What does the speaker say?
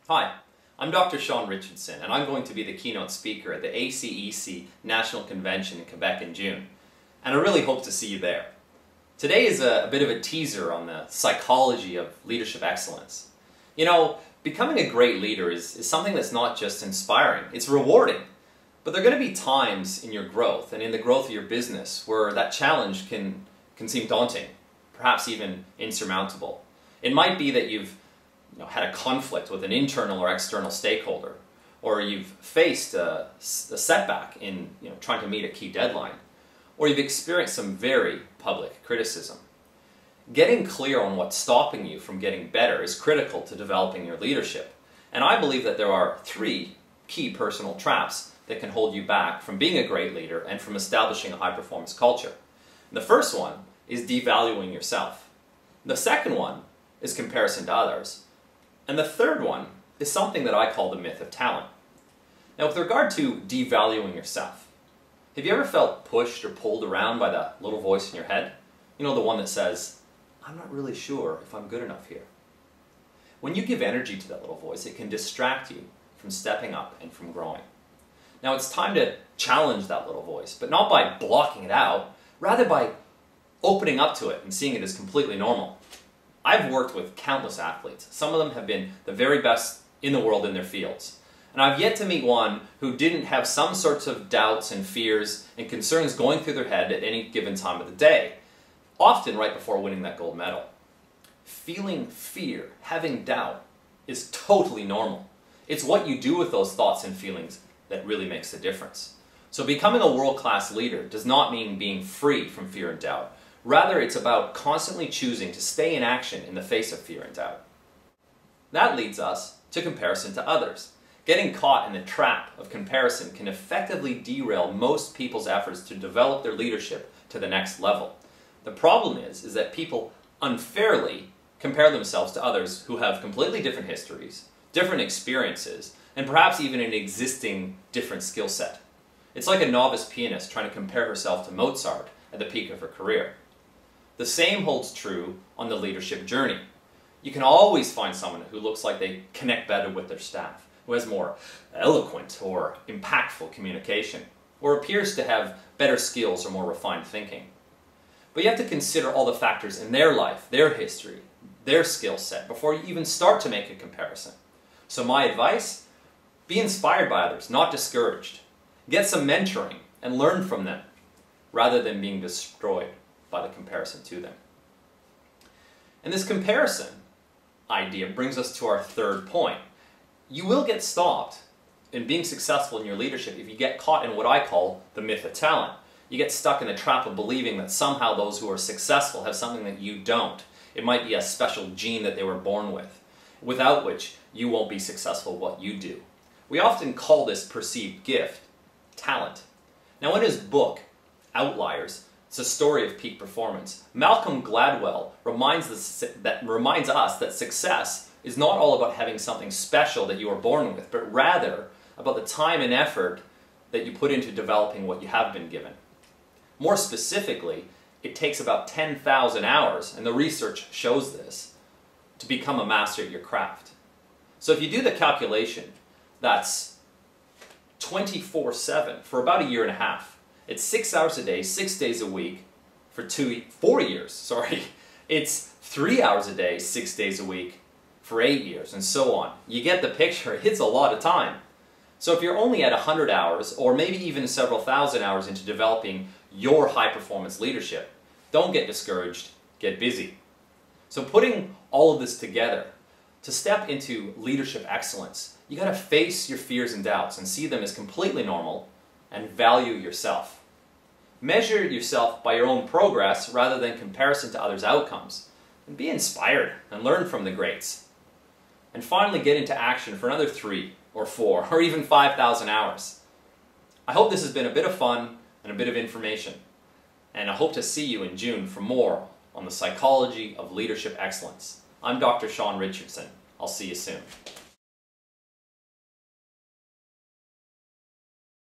Hi, I'm Dr. Sean Richardson, and I'm going to be the keynote speaker at the ACEC National Convention in Quebec in June, and I really hope to see you there. Today is a bit of a teaser on the psychology of leadership excellence. You know, becoming a great leader is something that's not just inspiring, it's rewarding. But there are going to be times in your growth and in the growth of your business where that challenge can seem daunting, perhaps even insurmountable. It might be that you've had a conflict with an internal or external stakeholder, or you've faced a setback in trying to meet a key deadline, or you've experienced some very public criticism. Getting clear on what's stopping you from getting better is critical to developing your leadership, and I believe that there are 3 key personal traps that can hold you back from being a great leader and from establishing a high-performance culture. And the first one is devaluing yourself. The second one is comparison to others. And the third one is something that I call the myth of talent. Now, with regard to devaluing yourself, have you ever felt pushed or pulled around by that little voice in your head? You know, the one that says, "I'm not really sure if I'm good enough here." When you give energy to that little voice, it can distract you from stepping up and from growing. Now, it's time to challenge that little voice, but not by blocking it out, rather by opening up to it and seeing it as completely normal. I've worked with countless athletes. Some of them have been the very best in the world in their fields. And I've yet to meet one who didn't have some sorts of doubts and fears and concerns going through their head at any given time of the day, often right before winning that gold medal. Feeling fear, having doubt, is totally normal. It's what you do with those thoughts and feelings that really makes the difference. So becoming a world-class leader does not mean being free from fear and doubt. Rather, it's about constantly choosing to stay in action in the face of fear and doubt. That leads us to comparison to others. Getting caught in the trap of comparison can effectively derail most people's efforts to develop their leadership to the next level. The problem is that people unfairly compare themselves to others who have completely different histories, different experiences, and perhaps even an existing different skill set. It's like a novice pianist trying to compare herself to Mozart at the peak of her career. The same holds true on the leadership journey. You can always find someone who looks like they connect better with their staff, who has more eloquent or impactful communication, or appears to have better skills or more refined thinking. But you have to consider all the factors in their life, their history, their skill set, before you even start to make a comparison. So my advice, be inspired by others, not discouraged. Get some mentoring and learn from them, rather than being destroyed by the comparison to them. And this comparison idea brings us to our third point. You will get stopped in being successful in your leadership if you get caught in what I call the myth of talent. You get stuck in the trap of believing that somehow those who are successful have something that you don't. It might be a special gene that they were born with, without which you won't be successful at what you do. We often call this perceived gift talent. Now, in his book, Outliers, it's a story of peak performance, Malcolm Gladwell reminds us that success is not all about having something special that you are born with, but rather about the time and effort that you put into developing what you have been given. More specifically, it takes about 10,000 hours, and the research shows this, to become a master at your craft. So if you do the calculation, that's 24/7 for about a year and a half. It's 6 hours a day, 6 days a week for 4 years. It's 3 hours a day, 6 days a week for 8 years, and so on. You get the picture. It's a lot of time. So if you're only at 100 hours, or maybe even several thousand hours into developing your high-performance leadership, don't get discouraged, get busy. So putting all of this together, to step into leadership excellence, you got to face your fears and doubts and see them as completely normal and value yourself. Measure yourself by your own progress rather than comparison to others' outcomes. And be inspired and learn from the greats. And finally get into action for another 3 or 4 or even 5,000 hours. I hope this has been a bit of fun and a bit of information. And I hope to see you in June for more on the psychology of leadership excellence. I'm Dr. Sean Richardson. I'll see you soon.